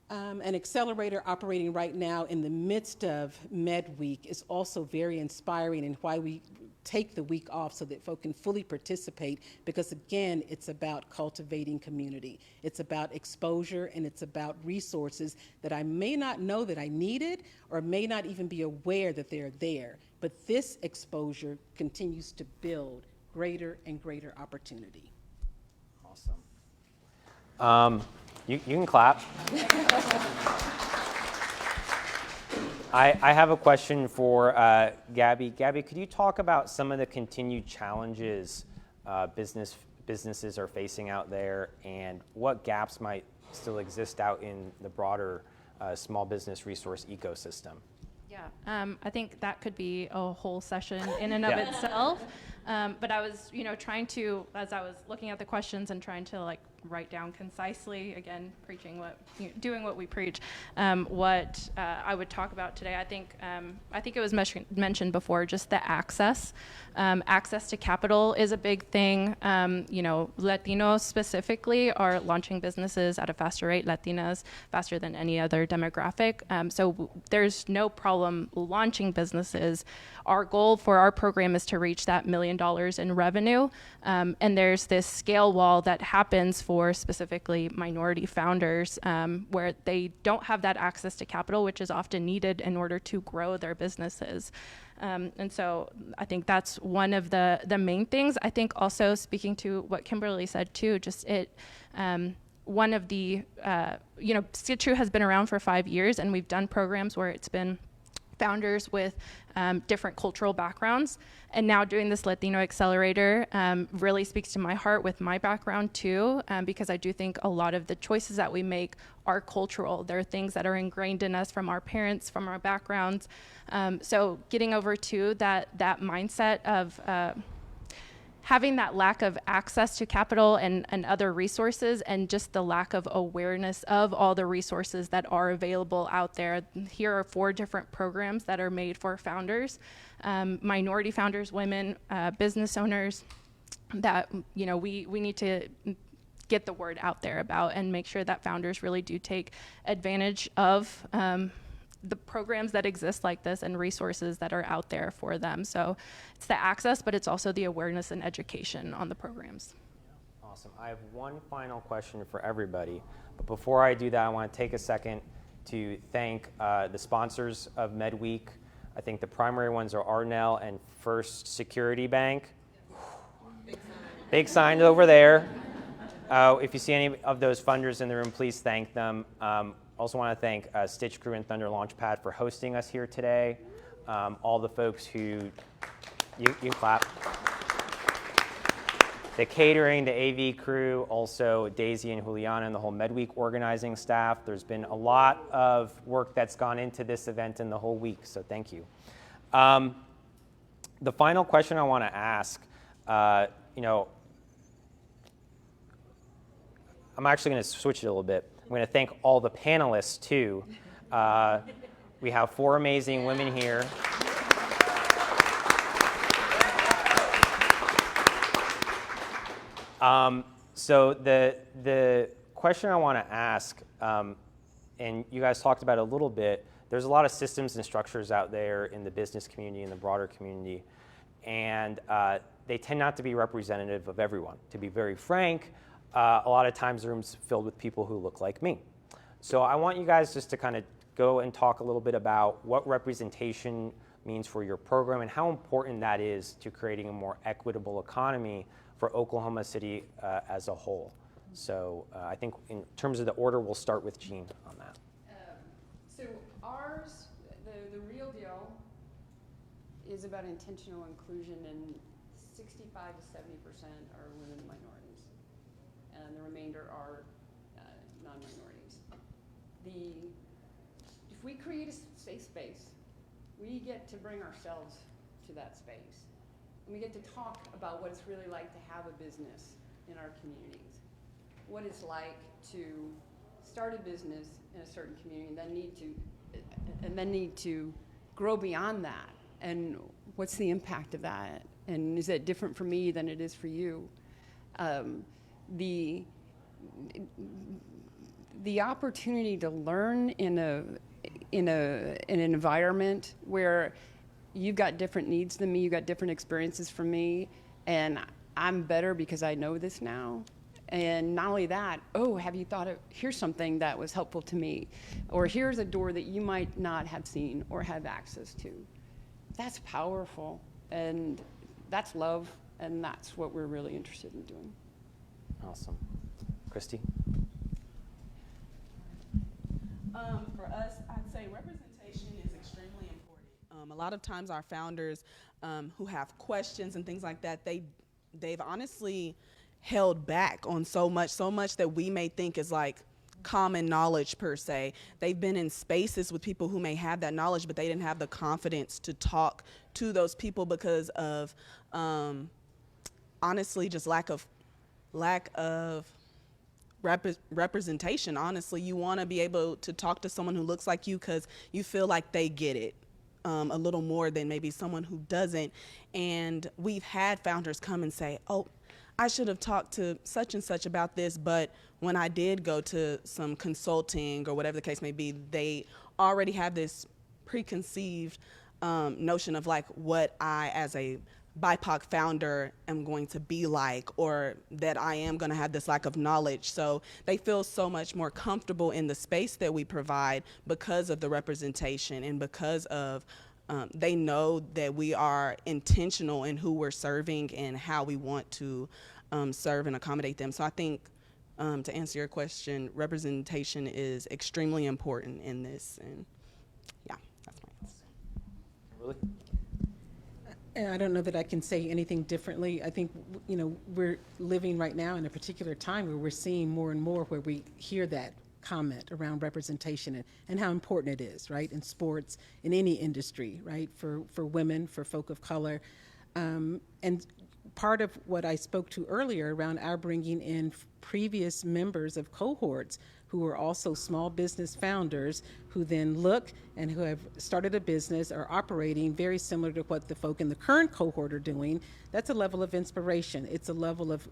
an accelerator operating right now in the midst of Med Week is also very inspiring, and why we take the week off so that folk can fully participate, because again, it's about cultivating community. It's about exposure, and it's about resources that I may not know that I needed or may not even be aware that they're there. But this exposure continues to build greater and greater opportunity. Awesome. You can clap. I have a question for Gaby. Gaby, could you talk about some of the continued challenges businesses are facing out there, and what gaps might still exist out in the broader small business resource ecosystem? Yeah, I think that could be a whole session in and of itself. But I was, trying to, as I was looking at the questions and trying to write down concisely, again, doing what we preach, what I would talk about today. I think it was mentioned before, just the access. Access to capital is a big thing. Latinos specifically are launching businesses at a faster rate, Latinas faster than any other demographic. So there's no problem launching businesses. Our goal for our program is to reach that $1 million in revenue. And there's this scale wall that happens for specifically minority founders, where they don't have that access to capital, which is often needed in order to grow their businesses. And so I think that's one of the main things. I think also, speaking to what Kimberly said too, one of the, Stitch has been around for 5 years, and we've done programs where it's been founders with different cultural backgrounds. And now doing this Latino Accelerator really speaks to my heart with my background too, because I do think a lot of the choices that we make are cultural. They're things that are ingrained in us from our parents, from our backgrounds. So getting over to that mindset of having that lack of access to capital and other resources, and just the lack of awareness of all the resources that are available out there. Here are 4 different programs that are made for founders, minority founders, women, business owners, that we need to get the word out there about, and make sure that founders really do take advantage of the programs that exist like this and resources that are out there for them. So it's the access, but it's also the awareness and education on the programs. Awesome. I have one final question for everybody. But before I do that, I want to take a second to thank the sponsors of MedWeek. I think the primary ones are Arnell and First Security Bank. Big sign over there. If you see any of those funders in the room, please thank them. Also want to thank Stitch Crew and Thunder Launchpad for hosting us here today. All the folks who, you clap. The catering, the AV crew, also Daisy and Juliana and the whole MedWeek organizing staff. There's been a lot of work that's gone into this event in the whole week, so thank you. The final question I want to ask, I'm actually going to switch it a little bit. I'm going to thank all the panelists, too. We have 4 amazing women here. So the question I want to ask, and you guys talked about it a little bit, there's a lot of systems and structures out there in the business community and the broader community, and they tend not to be representative of everyone. To be very frank, a lot of times the room's filled with people who look like me. So I want you guys just to kind of go and talk a little bit about what representation means for your program and how important that is to creating a more equitable economy for Oklahoma City as a whole. So I think in terms of the order, we'll start with Jean on that. So ours, the real deal is about intentional inclusion, and 65 to 70% are women and minorities, and the remainder are non-minorities. If we create a safe space, we get to bring ourselves to that space, and we get to talk about what it's really like to have a business in our communities, what it's like to start a business in a certain community and then need to grow beyond that, and what's the impact of that, and is that different for me than it is for you? The opportunity to learn in an environment where you've got different needs than me, you've got different experiences from me, and I'm better because I know this now. And not only that, oh, have you thought of, here's something that was helpful to me, or here's a door that you might not have seen or have access to. That's powerful, and that's love, and that's what we're really interested in doing. Awesome. Christy? For us, I'd say representation is extremely important. A lot of times our founders who have questions and things like that, they've honestly held back on so much that we may think is like common knowledge per se. They've been in spaces with people who may have that knowledge, but they didn't have the confidence to talk to those people because of honestly just lack of representation. Honestly, you want to be able to talk to someone who looks like you because you feel like they get it a little more than maybe someone who doesn't. And we've had founders come and say, oh, I should have talked to such and such about this, but when I did go to some consulting or whatever the case may be, they already have this preconceived notion of like what I as a BIPOC founder am going to be like, or that I am going to have this lack of knowledge. So they feel so much more comfortable in the space that we provide because of the representation and because of they know that we are intentional in who we're serving and how we want to serve and accommodate them. So I think to answer your question, representation is extremely important in this, and yeah, that's my answer. Really? And I don't know that I can say anything differently. I think, we're living right now in a particular time where we're seeing more and more where we hear that comment around representation and how important it is, right, in sports, in any industry, right, for women, for folk of color. And part of what I spoke to earlier around our bringing in previous members of cohorts who are also small business founders who then look and who have started a business or operating very similar to what the folk in the current cohort are doing, that's a level of inspiration. It's a level of,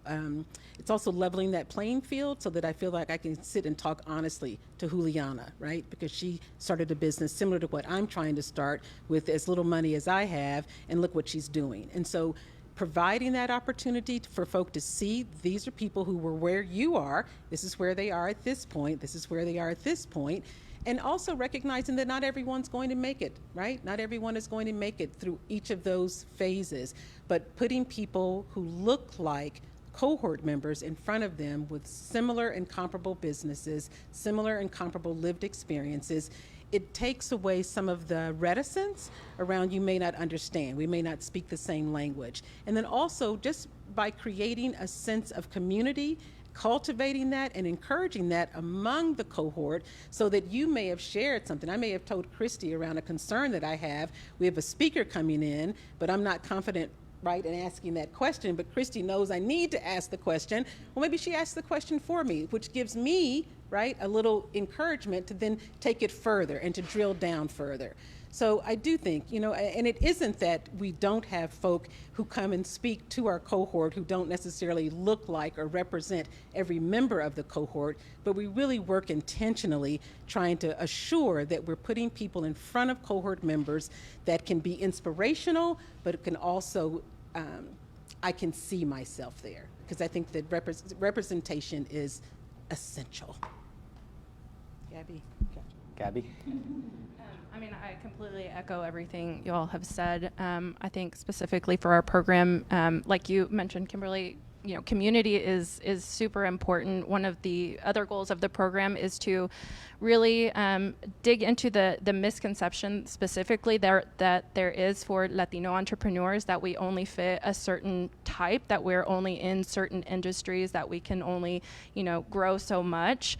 it's also leveling that playing field so that I feel like I can sit and talk honestly to Juliana, right? Because she started a business similar to what I'm trying to start with as little money as I have, and look what she's doing. And so providing that opportunity for folk to see these are people who were where you are, this is where they are at this point, this is where they are at this point, and also recognizing that not everyone's going to make it, right? Not everyone is going to make it through each of those phases, but putting people who look like cohort members in front of them with similar and comparable businesses, similar and comparable lived experiences, it takes away some of the reticence around you may not understand, we may not speak the same language. And then also just by creating a sense of community, cultivating that and encouraging that among the cohort so that you may have shared something. I may have told Christy around a concern that I have. We have a speaker coming in, but I'm not confident, right, in asking that question, but Christy knows I need to ask the question. Well, maybe she asked the question for me, which gives me, right, a little encouragement to then take it further and to drill down further. So I do think, and it isn't that we don't have folk who come and speak to our cohort who don't necessarily look like or represent every member of the cohort, but we really work intentionally trying to assure that we're putting people in front of cohort members that can be inspirational, but it can also, I can see myself there, because I think that representation is essential. Gaby? Gabby? I mean, I completely echo everything you all have said. I think specifically for our program, like you mentioned, Kimberly, community is super important. One of the other goals of the program is to really dig into the misconception specifically that there is for Latino entrepreneurs, that we only fit a certain type, that we're only in certain industries, that we can only grow so much.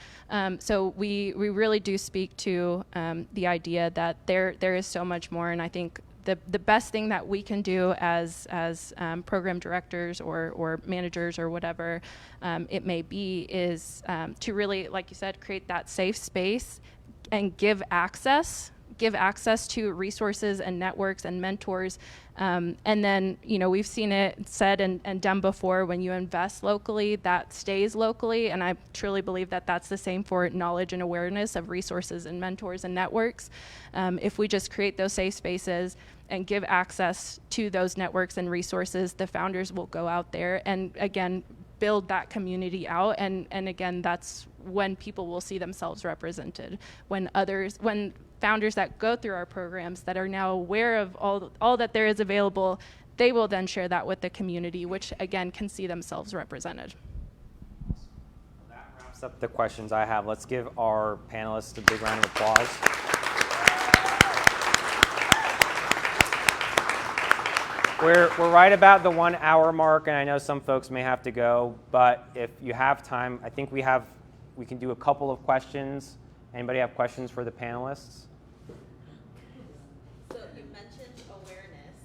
So we really do speak to the idea that there is so much more, and I think the best thing that we can do as program directors or managers or whatever it may be is to really, like you said, create that safe space and give access to resources and networks and mentors. And then, we've seen it said and done before, when you invest locally, that stays locally. And I truly believe that that's the same for knowledge and awareness of resources and mentors and networks. If we just create those safe spaces and give access to those networks and resources, the founders will go out there and, again, build that community out. And again, that's when people will see themselves represented. When founders that go through our programs that are now aware of all that there is available, they will then share that with the community, which again can see themselves represented. That wraps up the questions I have. Let's give our panelists a big round of applause. We're right about the 1 hour mark, and I know some folks may have to go, but if you have time, I think we can do a couple of questions. Anybody have questions for the panelists? So you mentioned awareness,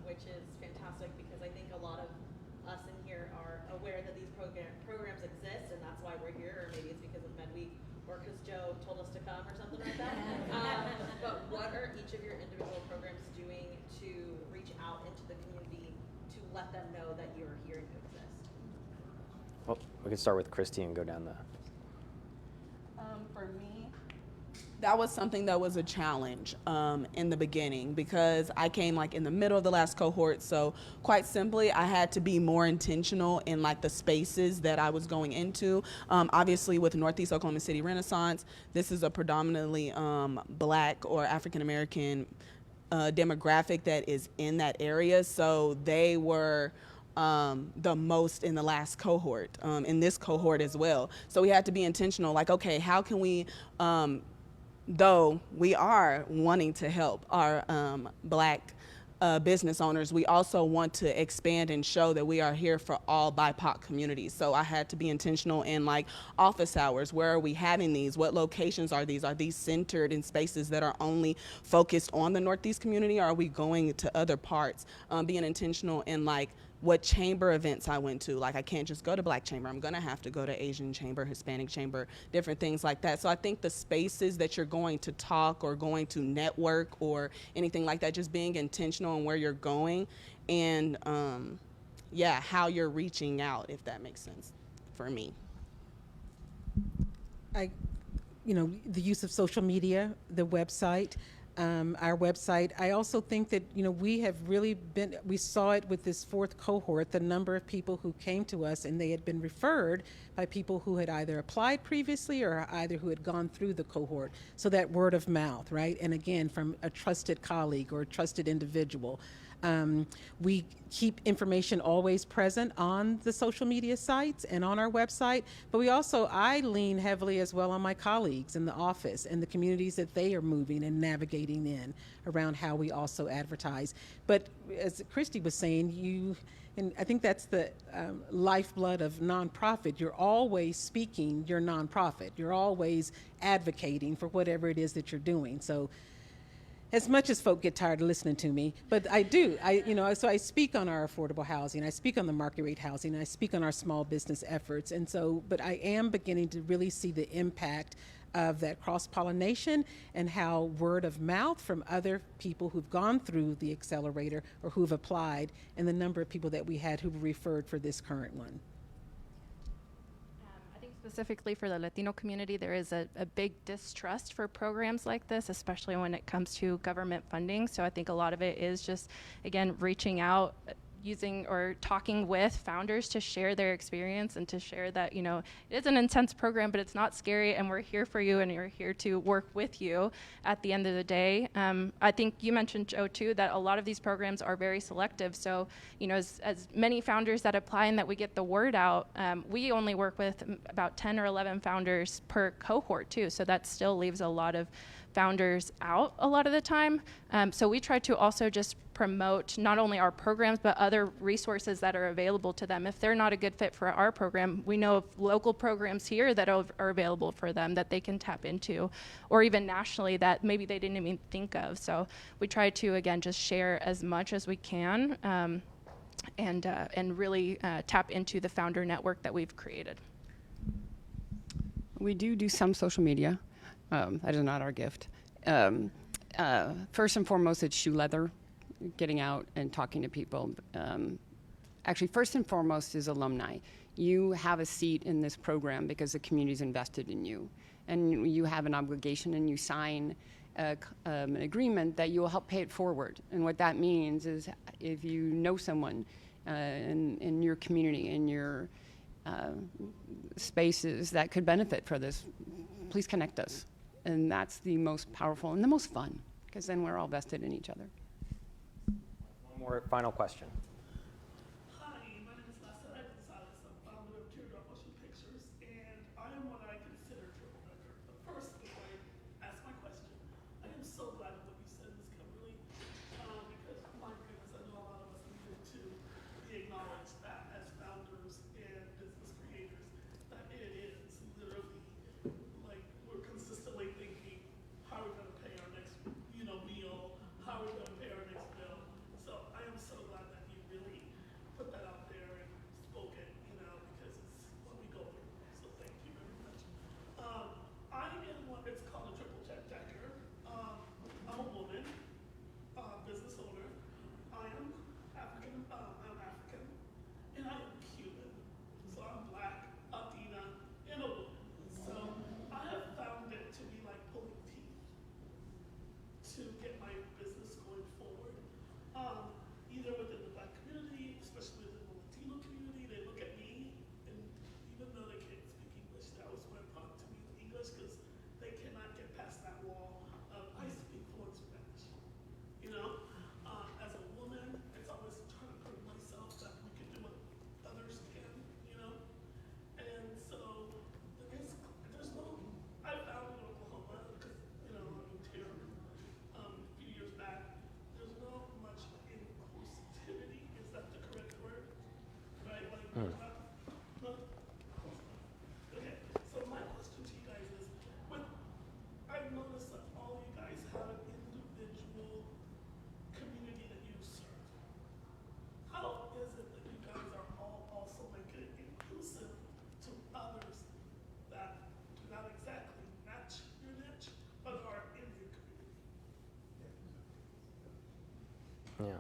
which is fantastic, because I think a lot of us in here are aware that these programs exist, and that's why we're here, or maybe it's because of MedWeek or because Joe told us to come or something like that. But what are each of your individual programs doing to reach out into the community to let them know that you're here and you exist? Well, we can start with Christy and go down the... For me, that was something that was a challenge in the beginning, because I came in the middle of the last cohort. So quite simply, I had to be more intentional in the spaces that I was going into. Obviously, with Northeast Oklahoma City Renaissance, this is a predominantly Black or African American demographic that is in that area. So they were the most in the last cohort, in this cohort as well. So we had to be intentional, okay, how can we, though we are wanting to help our Black business owners, we also want to expand and show that we are here for all BIPOC communities. So I had to be intentional in office hours. Where are we having these? What locations are these? Are these centered in spaces that are only focused on the Northeast community, or are we going to other parts? Being intentional in what chamber events I went to. I can't just go to Black chamber. I'm gonna have to go to Asian chamber, Hispanic chamber, different things like that. So I think the spaces that you're going to talk or going to network or anything like that, just being intentional in where you're going and how you're reaching out, if that makes sense for me. The use of social media, the website, our website. I also think that, we have really we saw it with this fourth cohort, the number of people who came to us and they had been referred by people who had either applied previously or either who had gone through the cohort. So that word of mouth, right? And again, from a trusted colleague or a trusted individual. We keep information always present on the social media sites and on our website, but I lean heavily as well on my colleagues in the office and the communities that they are moving and navigating in around how we also advertise. But as Christy was saying, and I think that's the lifeblood of nonprofit. You're always speaking your nonprofit. You're always advocating for whatever it is that you're doing. So as much as folk get tired of listening to me, but I do. So I speak on our affordable housing, I speak on the market rate housing, I speak on our small business efforts, but I am beginning to really see the impact of that cross-pollination and how word of mouth from other people who've gone through the accelerator or who've applied, and the number of people that we had who were referred for this current one. I think specifically for the Latino community, there is a big distrust for programs like this, especially when it comes to government funding. So I think a lot of it is just, again, reaching out, using or talking with founders to share their experience and to share that, you know, it is an intense program, but it's not scary, and we're here for you, and we're here to work with you at the end of the day. I think you mentioned, Joe, too, that a lot of these programs are very selective. So, you know, as many founders that apply and that we get the word out, we only work with about 10 or 11 founders per cohort, too. So that still leaves a lot of founders out a lot of the time. So we try to also just promote not only our programs, but other resources that are available to them. If they're not a good fit for our program, we know of local programs here that are available for them that they can tap into, or even nationally that maybe they didn't even think of. So we try to, again, just share as much as we can and really tap into the founder network that we've created. We do some social media. That is not our gift. First and foremost, it's shoe leather, getting out and talking to people. Actually, first and foremost is alumni. You have a seat in this program because the community's invested in you. And you have an obligation, and you sign an agreement that you will help pay it forward. And what that means is if you know someone in your community, in your spaces that could benefit from this, please connect us. And that's the most powerful and the most fun, because then we're all vested in each other. One more final question. Hi, my name is Lassa Gonzalez. I'm founder of Teardrop Motion Pictures, and I am what I consider a triple record. But first, before I ask my question, I am so glad of what you said, Ms. Kimberly, because my goodness, I know a lot of us needed to be acknowledged that as founders and business creators, that it is literally like we're consistently thinking, how are we going to pay our next, meal? How are we going to pay our next bill? So I am so glad that you really put that out there and spoke it, because it's what we go through. So thank you very much. I am what it's called a triple check decker. I'm a woman, business owner. I am African, and I am Cuban. So I'm Black, Latina, and a woman. So I have found it to be like pulling teeth to get my business going forward. Either within the Black community, especially within the Latino community, they look at me, and even though they can't speak English, that was when taught to me English, because they cannot get past that wall of I speak fluent Spanish. As a woman, it's always trying to prove myself that we can do what others can, and so there's no. I found in Oklahoma, because I moved here a few years back. There's no much inclusivity. Is that the correct word? Right? No? Okay. So my question to you guys is, I've noticed that all you guys have an individual community that you serve. How is it that you guys are all also making it inclusive to others that do not exactly match your niche, but are in your community? Yeah.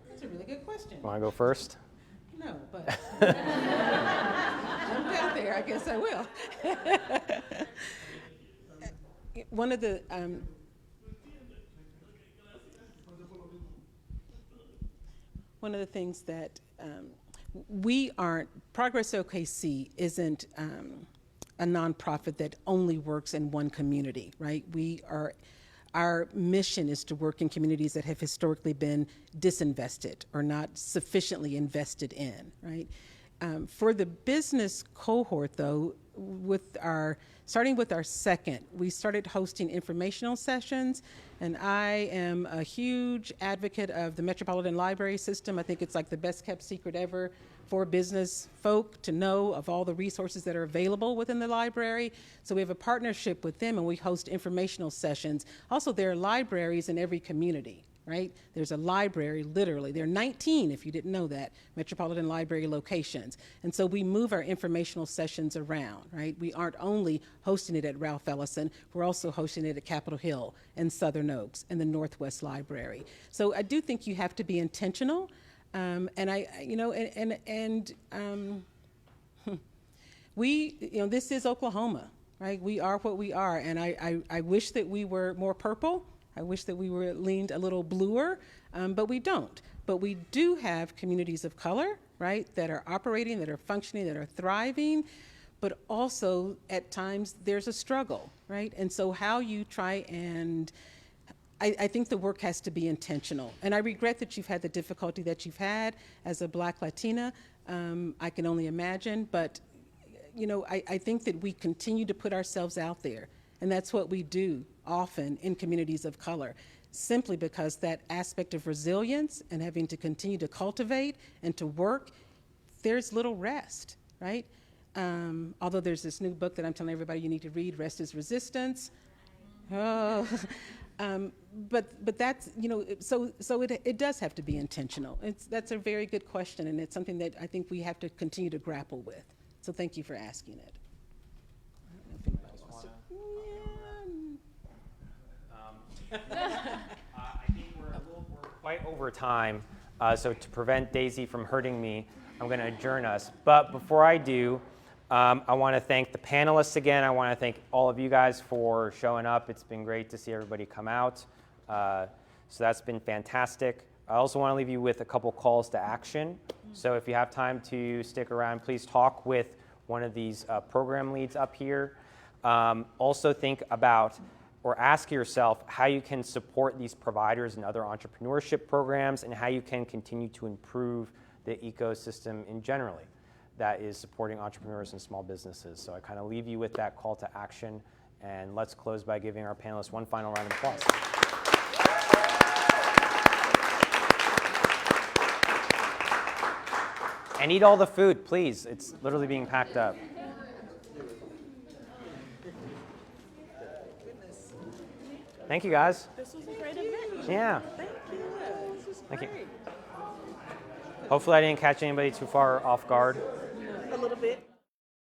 That's a really good question. Want to go first? No, but jump out there, I guess I will. One of the things that we aren't, Progress OKC isn't a nonprofit that only works in one community, right? Our mission is to work in communities that have historically been disinvested or not sufficiently invested in, right? For the business cohort, though, starting with our second, we started hosting informational sessions, and I am a huge advocate of the Metropolitan Library System. I think it's like the best kept secret ever for business folk to know of all the resources that are available within the library. So we have a partnership with them, and we host informational sessions. Also, there are libraries in every community, right? There's a library, literally. There are 19, if you didn't know that, Metropolitan Library locations. And so we move our informational sessions around, right? We aren't only hosting it at Ralph Ellison, we're also hosting it at Capitol Hill and Southern Oaks and the Northwest Library. So I do think you have to be intentional. This is Oklahoma, right? We are what we are, and I wish that we were more purple. I wish that we were leaned a little bluer, but we don't. But we do have communities of color, right, that are operating, that are functioning, that are thriving, but also at times there's a struggle, right? And so how you try and I think the work has to be intentional. And I regret that you've had the difficulty that you've had as a Black Latina. I can only imagine, but I think that we continue to put ourselves out there, and that's what we do often in communities of color, simply because that aspect of resilience and having to continue to cultivate and to work, there's little rest, right? Although there's this new book that I'm telling everybody you need to read, Rest is Resistance. Oh. But that's, so it does have to be intentional. That's a very good question, and it's something that I think we have to continue to grapple with. So thank you for asking it. I don't know if anybody wants to. I think we're quite over time, so to prevent Daisy from hurting me, I'm going to adjourn us. But before I do, I want to thank the panelists again. I want to thank all of you guys for showing up. It's been great to see everybody come out. So that's been fantastic. I also want to leave you with a couple calls to action. So if you have time to stick around, please talk with one of these program leads up here. Also think about or ask yourself how you can support these providers and other entrepreneurship programs and how you can continue to improve the ecosystem in generally that is supporting entrepreneurs and small businesses. So I kind of leave you with that call to action, and let's close by giving our panelists one final round of applause. And eat all the food, please. It's literally being packed up. Thank you, guys. This was a great event. Yeah. Thank you. This was Thank you. great. Hopefully I didn't catch anybody too far off guard. A little bit.